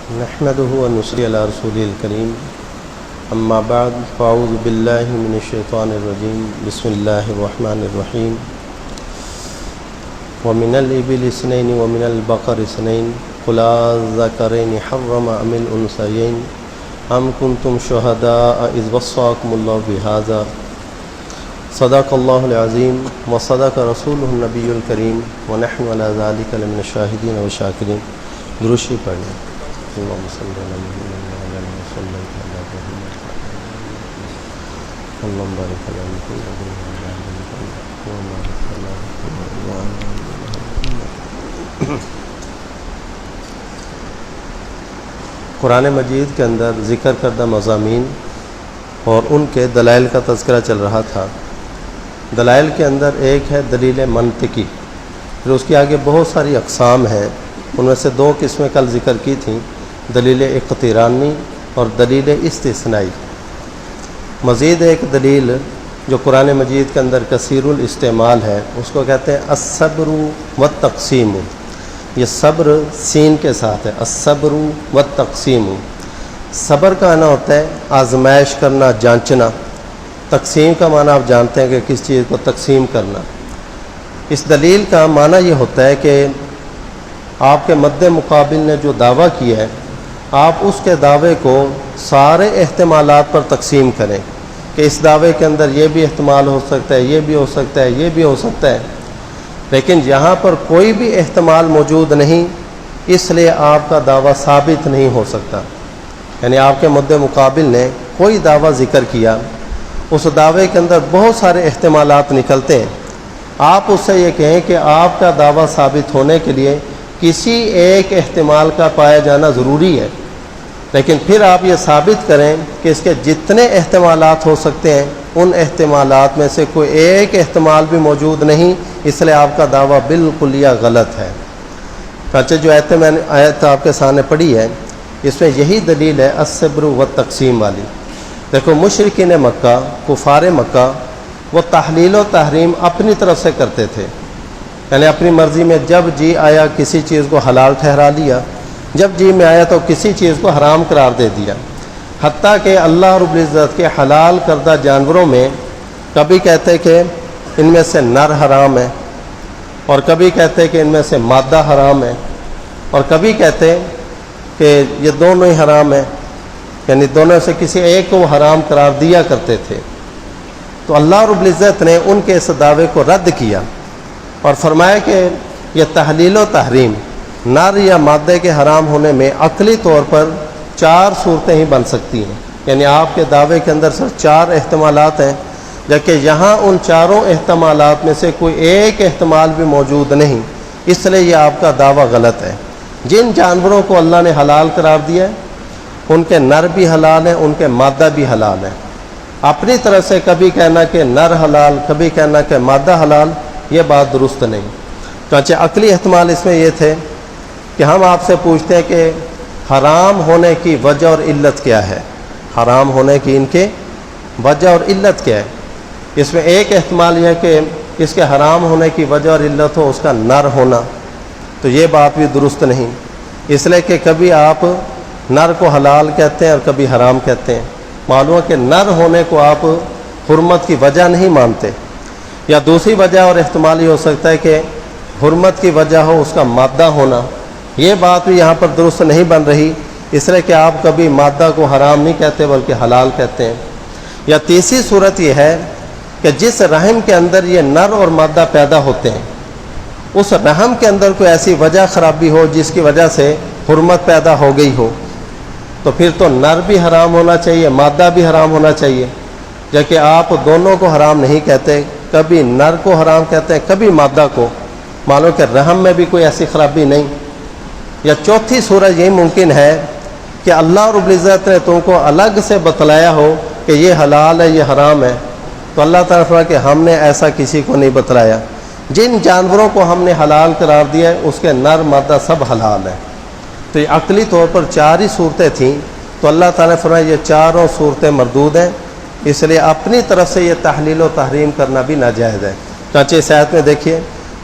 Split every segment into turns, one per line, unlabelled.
نحمده ونصلي على رسوله الكريم اما بعد فاعوذ بالله من الشيطان الرجيم بسم الله الرحمن الرحيم ومن الإبل اثنين ومن البقر اثنين قل الذكرين حرم أم الأنثيين أم كنتم شهداء إذ وصاكم الله بهذا صدق الله العظيم وصدق رسوله النبي الكريم ونحن على ذلك لمن الشاهدين والشاكرين. درود شریف پڑھیں. اللهم صل على محمد وعلى آله وصحبه وسلم. اللهم بارك على محمد وعلى آل محمد وما باركت على محمد وعلى آل محمد. قرآن مجید کے اندر ذکر کردہ مضامین اور ان کے دلائل کا تذکرہ چل رہا تھا. دلائل کے اندر ایک ہے دلیل منطقی، پھر اس کی آگے بہت ساری اقسام ہیں. ان میں سے دو قسمیں کل ذکر کی تھیں، دلیل اقترانی اور دلیل استثنائی. مزید ایک دلیل جو قرآن مجید کے اندر کثیر الاستعمال ہے اس کو کہتے ہیں الصبر والتقسیم. یہ صبر سین کے ساتھ ہے، الصبر والتقسیم. صبر کا معنی ہوتا ہے آزمائش کرنا، جانچنا. تقسیم کا معنی آپ جانتے ہیں کہ کس چیز کو تقسیم کرنا. اس دلیل کا معنی یہ ہوتا ہے کہ آپ کے مد مقابل نے جو دعویٰ کیا ہے آپ اس کے دعوے کو سارے احتمالات پر تقسیم کریں کہ اس دعوے کے اندر یہ بھی احتمال ہو سکتا ہے، یہ بھی ہو سکتا ہے، یہ بھی ہو سکتا ہے، لیکن یہاں پر کوئی بھی احتمال موجود نہیں، اس لیے آپ کا دعویٰ ثابت نہیں ہو سکتا. یعنی آپ کے مد مقابل نے کوئی دعویٰ ذکر کیا، اس دعوے کے اندر بہت سارے احتمالات نکلتے ہیں. آپ اس سے یہ کہیں کہ آپ کا دعویٰ ثابت ہونے کے لیے کسی ایک احتمال کا پایا جانا ضروری ہے، لیکن پھر آپ یہ ثابت کریں کہ اس کے جتنے احتمالات ہو سکتے ہیں ان احتمالات میں سے کوئی ایک احتمال بھی موجود نہیں، اس لیے آپ کا دعویٰ بالکل یا غلط ہے. جو میں نے آیت آپ کے سامنے پڑھی ہے اس میں یہی دلیل ہے الصبر والتقسیم والی. دیکھو مشرکین مکہ، کفار مکہ، وہ تحلیل و تحریم اپنی طرف سے کرتے تھے. یعنی اپنی مرضی میں جب جی آیا کسی چیز کو حلال ٹھہرا لیا، جب جی میں آیا تو کسی چیز کو حرام قرار دے دیا. حتیٰ کہ اللہ رب العزت کے حلال کردہ جانوروں میں کبھی کہتے کہ ان میں سے نر حرام ہے، اور کبھی کہتے کہ ان میں سے مادہ حرام ہے، اور کبھی کہتے کہ یہ دونوں ہی حرام ہیں، یعنی دونوں سے کسی ایک کو حرام قرار دیا کرتے تھے. تو اللہ رب العزت نے ان کے اس دعوے کو رد کیا اور فرمایا کہ یہ تحلیل و تحریم نر یا مادے کے حرام ہونے میں عقلی طور پر 4 صورتیں ہی بن سکتی ہیں. یعنی آپ کے دعوے کے اندر صرف 4 احتمالات ہیں، جبکہ یہاں ان 4 احتمالات میں سے کوئی ایک احتمال بھی موجود نہیں، اس لیے یہ آپ کا دعویٰ غلط ہے. جن جانوروں کو اللہ نے حلال قرار دیا ہے ان کے نر بھی حلال ہیں، ان کے مادہ بھی حلال ہیں. اپنی طرف سے کبھی کہنا کہ نر حلال، کبھی کہنا کہ مادہ حلال، یہ بات درست نہیں. چنانچہ عقلی احتمال اس میں یہ تھے کہ ہم آپ سے پوچھتے ہیں کہ حرام ہونے کی وجہ اور علت کیا ہے، حرام ہونے کی ان کے وجہ اور علت کیا ہے. اس میں ایک احتمال یہ ہے کہ اس کے حرام ہونے کی وجہ اور علت ہو اس کا نر ہونا، تو یہ بات بھی درست نہیں، اس لیے کہ کبھی آپ نر کو حلال کہتے ہیں اور کبھی حرام کہتے ہیں. معلوم ہے کہ نر ہونے کو آپ حرمت کی وجہ نہیں مانتے. یا دوسری وجہ اور احتمال یہ ہو سکتا ہے کہ حرمت کی وجہ ہو اس کا مادہ ہونا، یہ بات بھی یہاں پر درست نہیں بن رہی، اس لیے کہ آپ کبھی مادہ کو حرام نہیں کہتے بلکہ حلال کہتے ہیں. یا تیسری صورت یہ ہے کہ جس رحم کے اندر یہ نر اور مادہ پیدا ہوتے ہیں اس رحم کے اندر کوئی ایسی وجہ خرابی ہو جس کی وجہ سے حرمت پیدا ہو گئی ہو، تو پھر تو نر بھی حرام ہونا چاہیے، مادہ بھی حرام ہونا چاہیے. جبکہ آپ دونوں کو حرام نہیں کہتے، کبھی نر کو حرام کہتے ہیں کبھی مادہ کو، معلوم کہ رحم میں بھی کوئی ایسی خرابی نہیں. یا چوتھی صورت یہی ممکن ہے کہ اللہ رب العزت نے تم کو الگ سے بتلایا ہو کہ یہ حلال ہے یہ حرام ہے، تو اللہ تعالیٰ فرمایا کہ ہم نے ایسا کسی کو نہیں بتلایا. جن جانوروں کو ہم نے حلال قرار دیا ہے اس کے نر مادہ سب حلال ہے. تو یہ عقلی طور پر 4 ہی صورتیں تھیں، تو اللہ تعالیٰ نے فرمایا یہ 4 صورتیں مردود ہیں، اس لیے اپنی طرف سے یہ تحلیل و تحریم کرنا بھی ناجائز ہے. چنانچہ اس آیت میں دیکھیے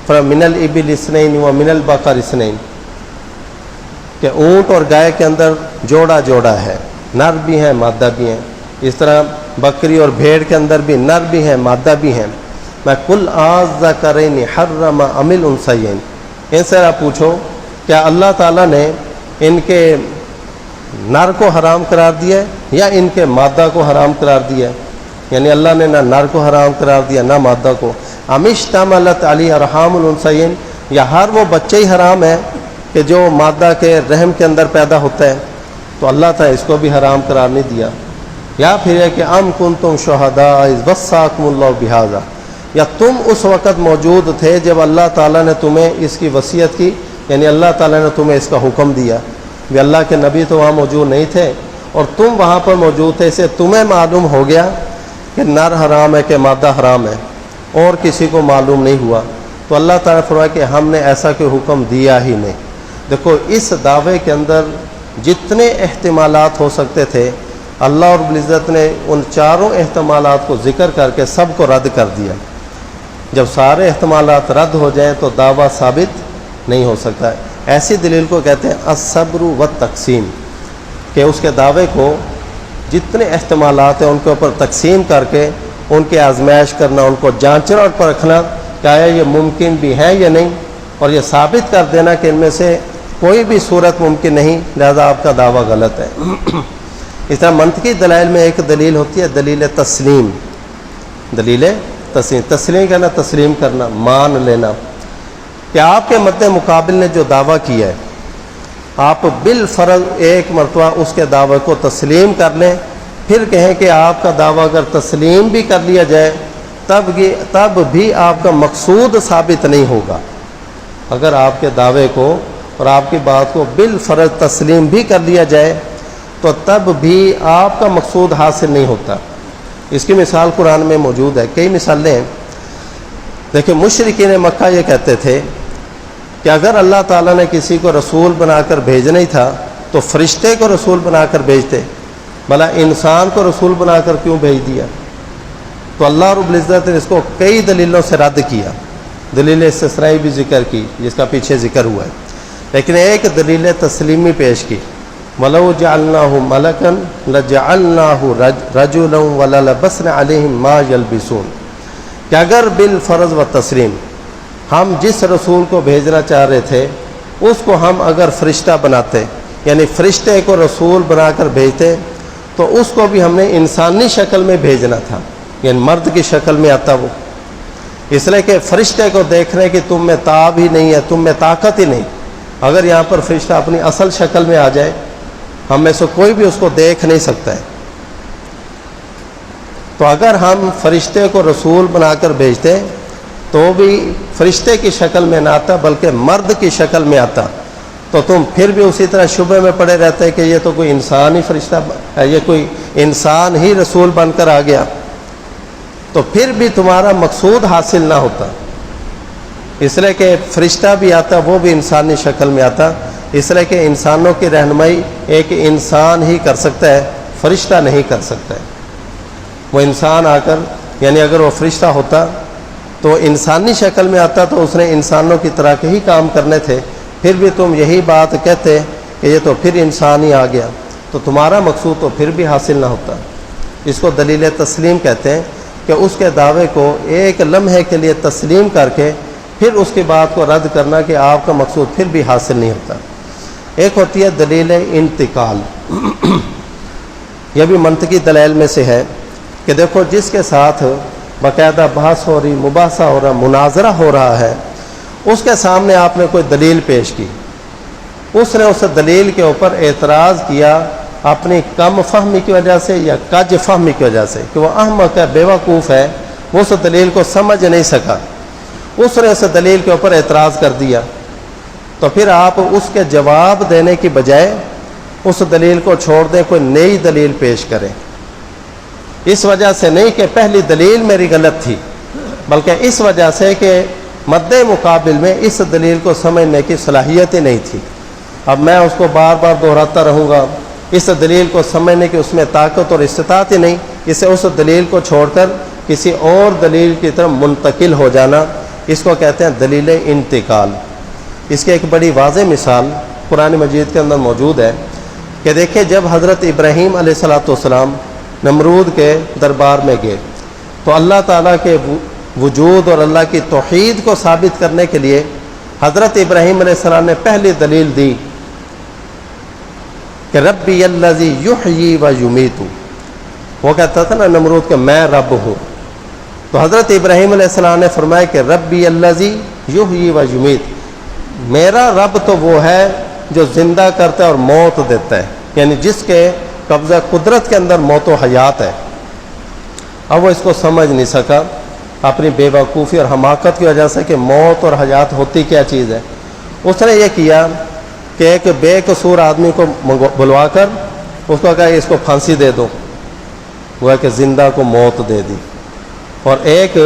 من الابل اثنین و من البقر اثنین، کہ اونٹ اور گائے کے اندر جوڑا جوڑا ہے، نر بھی ہیں مادہ بھی ہیں، اس طرح بکری اور بھیڑ کے اندر بھی نر بھی ہیں مادہ بھی ہیں۔ میں کل الذکرین حرم ام الانثیین، ان سے آپ پوچھو کیا اللہ تعالیٰ نے ان کے نر کو حرام قرار دیا ہے یا ان کے مادہ کو حرام قرار دیا ہے؟ یعنی اللہ نے نہ نر کو حرام قرار دیا نہ مادہ کو۔ ام اشتملت علی ارحام الانثیین، یا ہر وہ بچے ہی حرام ہے کہ جو مادہ کے رحم کے اندر پیدا ہوتا ہے، تو اللہ تعالیٰ اس کو بھی حرام قرار نہیں دیا۔ یا پھر ہے کہ ام کنتم شہداء اذ وصاکم اللہ بہذا، یا تم اس وقت موجود تھے جب اللہ تعالیٰ نے تمہیں اس کی وصیت کی، یعنی اللہ تعالیٰ نے تمہیں اس کا حکم دیا۔ بھی اللہ کے نبی تو وہاں موجود نہیں تھے اور تم وہاں پر موجود تھے، اسے تمہیں معلوم ہو گیا کہ نر حرام ہے کہ مادہ حرام ہے، اور کسی کو معلوم نہیں ہوا، تو اللہ تعالیٰ فرمایا کہ ہم نے ایسا کوئی حکم دیا ہی نہیں۔ دیکھو اس دعوے کے اندر جتنے احتمالات ہو سکتے تھے، اللہ رب العزت نے ان چاروں احتمالات کو ذکر کر کے سب کو رد کر دیا۔ جب سارے احتمالات رد ہو جائیں تو دعویٰ ثابت نہیں ہو سکتا ہے۔ ایسی دلیل کو کہتے ہیں الصبر والتقسیم، کہ اس کے دعوے کو جتنے احتمالات ہیں ان کے اوپر تقسیم کر کے ان کے آزمائش کرنا، ان کو جانچنا اور پرکھنا کہ آیا یہ ممکن بھی ہے یا نہیں، اور یہ ثابت کر دینا کہ ان میں سے کوئی بھی صورت ممکن نہیں، لہذا آپ کا دعویٰ غلط ہے۔ اس طرح منطقی دلائل میں ایک دلیل ہوتی ہے دلیل تسلیم۔ دلیل تسلیم کہنا، تسلیم کرنا، مان لینا، کہ آپ کے مد مقابل نے جو دعویٰ کیا ہے آپ بالفرض ایک مرتبہ اس کے دعوے کو تسلیم کر لیں، پھر کہیں کہ آپ کا دعویٰ اگر تسلیم بھی کر لیا جائے تب بھی آپ کا مقصود ثابت نہیں ہوگا۔ اگر آپ کے دعوے کو اور آپ کی بات کو بالفرض تسلیم بھی کر لیا جائے تو تب بھی آپ کا مقصود حاصل نہیں ہوتا۔ اس کی مثال قرآن میں موجود ہے، کئی مثالیں ہیں۔ دیکھیں مشرکین مکہ یہ کہتے تھے کہ اگر اللہ تعالیٰ نے کسی کو رسول بنا کر بھیجنا ہی تھا تو فرشتے کو رسول بنا کر بھیجتے، بھلا انسان کو رسول بنا کر کیوں بھیج دیا؟ تو اللہ رب العزت نے اس کو کئی دلیلوں سے رد کیا۔ دلیل استثنائی بھی ذکر کی جس کا پیچھے ذکر ہوا ہے، لیکن ایک دلیل تسلیمی پیش کی، وَلَوْ جَعَلْنَاهُ مَلَكًا لَجَعَلْنَاهُ رَجُلًا وَلَلَبَسْنَا عَلَيْهِمْ مَا يَلْبِسُونَ، کہ اگر بالفرض و تسلیم ہم جس رسول کو بھیجنا چاہ رہے تھے اس کو ہم اگر فرشتہ بناتے، یعنی فرشتے کو رسول بنا کر بھیجتے، تو اس کو بھی ہم نے انسانی شکل میں بھیجنا تھا، یعنی مرد کی شکل میں آتا وہ، اس لیے کہ فرشتے کو دیکھنے کی تم میں تاب ہی نہیں ہے، تم میں طاقت ہی نہیں۔ اگر یہاں پر فرشتہ اپنی اصل شکل میں آ جائے، ہم میں سے کوئی بھی اس کو دیکھ نہیں سکتا ہے۔ تو اگر ہم فرشتے کو رسول بنا کر بھیجتے تو بھی فرشتے کی شکل میں نہ آتا بلکہ مرد کی شکل میں آتا، تو تم پھر بھی اسی طرح شبہ میں پڑے رہتے کہ یہ تو کوئی انسان ہی فرشتہ ہے، یہ کوئی انسان ہی رسول بن کر آ گیا، تو پھر بھی تمہارا مقصود حاصل نہ ہوتا، اس لیے کہ فرشتہ بھی آتا وہ بھی انسانی شکل میں آتا، اس لیے کہ انسانوں کی رہنمائی ایک انسان ہی کر سکتا ہے، فرشتہ نہیں کر سکتا ہے۔ وہ انسان آ کر، یعنی اگر وہ فرشتہ ہوتا تو انسانی شکل میں آتا تو اس نے انسانوں کی طرح کے ہی کام کرنے تھے، پھر بھی تم یہی بات کہتے کہ یہ تو پھر انسان ہی آ گیا، تو تمہارا مقصود تو پھر بھی حاصل نہ ہوتا۔ اس کو دلیل تسلیم کہتے ہیں، کہ اس کے دعوے کو ایک لمحے کے لیے تسلیم کر کے پھر اس کی بات کو رد کرنا کہ آپ کا مقصود پھر بھی حاصل نہیں ہوتا۔ ایک ہوتی ہے دلیل انتقال، یہ بھی منطقی دلائل میں سے ہے، کہ دیکھو جس کے ساتھ باقاعدہ بحث ہو رہی، مباحثہ ہو رہا، مناظرہ ہو رہا ہے، اس کے سامنے آپ نے کوئی دلیل پیش کی، اس نے اس دلیل کے اوپر اعتراض کیا اپنی کم فہمی کی وجہ سے یا کج فہمی کی وجہ سے، کہ وہ احمق ہے، بیوقوف ہے، وہ اس دلیل کو سمجھ نہیں سکا، اس نے اس دلیل کے اوپر اعتراض کر دیا، تو پھر آپ اس کے جواب دینے کی بجائے اس دلیل کو چھوڑ دیں، کوئی نئی دلیل پیش کریں۔ اس وجہ سے نہیں کہ پہلی دلیل میری غلط تھی، بلکہ اس وجہ سے کہ مد مقابل میں اس دلیل کو سمجھنے کی صلاحیت ہی نہیں تھی۔ اب میں اس کو بار بار دہراتا رہوں گا، اس دلیل کو سمجھنے کی اس میں طاقت اور استطاعت ہی نہیں، اسے اس دلیل کو چھوڑ کر کسی اور دلیل کی طرف منتقل ہو جانا، اس کو کہتے ہیں دلیل انتقال۔ اس کی ایک بڑی واضح مثال قرآن مجید کے اندر موجود ہے کہ دیکھیں جب حضرت ابراہیم علیہ الصلوۃ والسلام نمرود کے دربار میں گئے تو اللہ تعالیٰ کے وجود اور اللہ کی توحید کو ثابت کرنے کے لیے حضرت ابراہیم علیہ السلام نے پہلی دلیل دی کہ ربی الذی یحیی و یمیت، وہ کہتا تھا نا نمرود کہ میں رب ہوں، تو حضرت ابراہیم علیہ السلام نے فرمایا کہ ربی الذی یحیی و یمیت، میرا رب تو وہ ہے جو زندہ کرتا ہے اور موت دیتا ہے، یعنی جس کے قبضہ قدرت کے اندر موت و حیات ہے۔ اب وہ اس کو سمجھ نہیں سکا اپنی بے وقوفی اور حماقت کی وجہ سے کہ موت اور حیات ہوتی کیا چیز ہے۔ اس نے یہ کیا کہ ایک بے قصور آدمی کو بلوا کر اس کو کہا کہ اس کو پھانسی دے دو، وہ کہ زندہ کو موت دے دی، اور ایک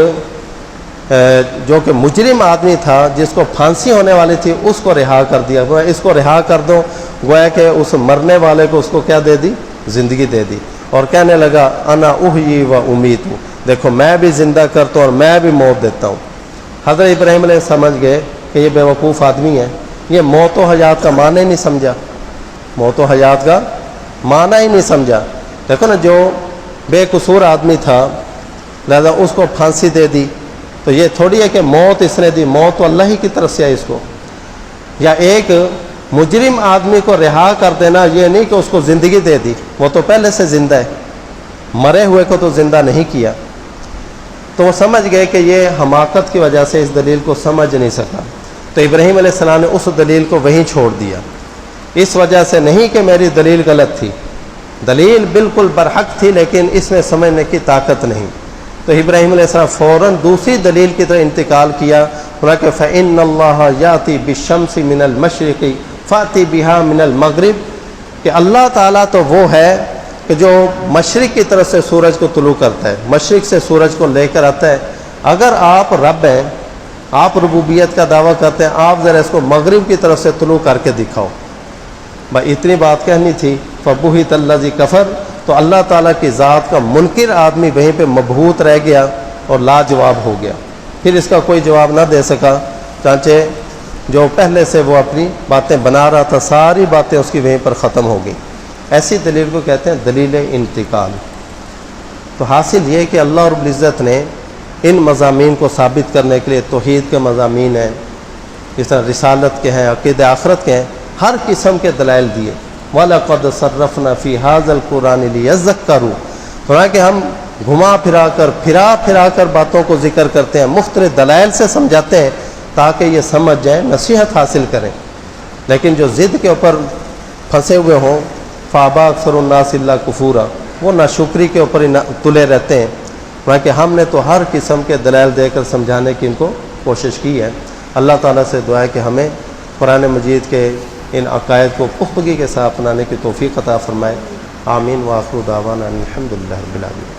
جو کہ مجرم آدمی تھا جس کو پھانسی ہونے والی تھی اس کو رہا کر دیا، اس کو رہا کر دو، گویا کہ اس مرنے والے کو اس کو کیا دے دی؟ زندگی دے دی، اور کہنے لگا انا احیی و امیت، دیکھو میں بھی زندہ کرتا ہوں اور میں بھی موت دیتا ہوں۔ حضرت ابراہیم علیہ سمجھ گئے کہ یہ بیوقوف آدمی ہے، یہ موت و حیات کا معنی ہی نہیں سمجھا، موت و حیات کا معنی ہی نہیں سمجھا۔ دیکھو نا جو بے قصور آدمی تھا لہذا اس کو پھانسی دے دی، تو یہ تھوڑی ہے کہ موت اس نے دی، موت تو اللہ ہی کی طرف سے ہے اس کو۔ یا ایک مجرم آدمی کو رہا کر دینا، یہ نہیں کہ اس کو زندگی دے دی، وہ تو پہلے سے زندہ ہے، مرے ہوئے کو تو زندہ نہیں کیا۔ تو وہ سمجھ گئے کہ یہ حماقت کی وجہ سے اس دلیل کو سمجھ نہیں سکا، تو ابراہیم علیہ السلام نے اس دلیل کو وہیں چھوڑ دیا، اس وجہ سے نہیں کہ میری دلیل غلط تھی، دلیل بالکل برحق تھی لیکن اس میں سمجھنے کی طاقت نہیں۔ تو ابراہیم علیہ السلام فوراً دوسری دلیل کی طرف انتقال کیا، فرمایا کہ فَإِنَّ اللَّهَ يَأْتِي بِالشَّمْسِ مِنَ الْمَشْرِقِ فَأْتِ بِهَا مِنَ الْمَغْرِبِ، کہ اللہ تعالیٰ تو وہ ہے کہ جو مشرق کی طرف سے سورج کو طلوع کرتا ہے، مشرق سے سورج کو لے کر آتا ہے۔ اگر آپ رب ہیں، آپ ربوبیت کا دعویٰ کرتے ہیں، آپ ذرا اس کو مغرب کی طرف سے طلوع کر کے دکھاؤ۔ بھائی اتنی بات کہنی تھی، فَبُہِتَ الَّذِي كَفَرَ، تو اللہ تعالیٰ کی ذات کا منکر آدمی وہیں پہ مبہوت رہ گیا اور لاجواب ہو گیا، پھر اس کا کوئی جواب نہ دے سکا، چانچہ جو پہلے سے وہ اپنی باتیں بنا رہا تھا ساری باتیں اس کی وہیں پر ختم ہو گئیں۔ ایسی دلیل کو کہتے ہیں دلیل انتقال۔ تو حاصل یہ کہ اللہ رب العزت نے ان مضامین کو ثابت کرنے کے لیے توحید کے مضامین ہیں، اس طرح رسالت کے ہیں، عقیدہ آخرت کے ہیں، ہر قسم کے دلائل دیے۔ وَلَقَدْ صَرَّفْنَا فِي هَذَا الْقُرْآنِ لِيَذَّكَّرُوا، فرمایا کہ ہم گھما پھرا کر باتوں کو ذکر کرتے ہیں، مختلف دلائل سے سمجھاتے ہیں تاکہ یہ سمجھ جائیں، نصیحت حاصل کریں۔ لیکن جو ضد کے اوپر پھنسے ہوئے ہوں، فَأَبَىٰ أَكْثَرُ النَّاسِ إِلَّا كُفُورًا، وہ ناشکری کے اوپر ہی تلے رہتے ہیں۔ کہ ہم نے تو ہر قسم کے دلائل دے کر سمجھانے کی ان کو کوشش کی ہے۔ اللہ تعالیٰ سے دعا ہے کہ ہمیں قرآن مجید کے ان عقائد کو پختگی کے ساتھ اپنانے کی توفیق عطا فرمائے۔ آمین۔ وآخر دعوانا الحمدللہ رب العالمین۔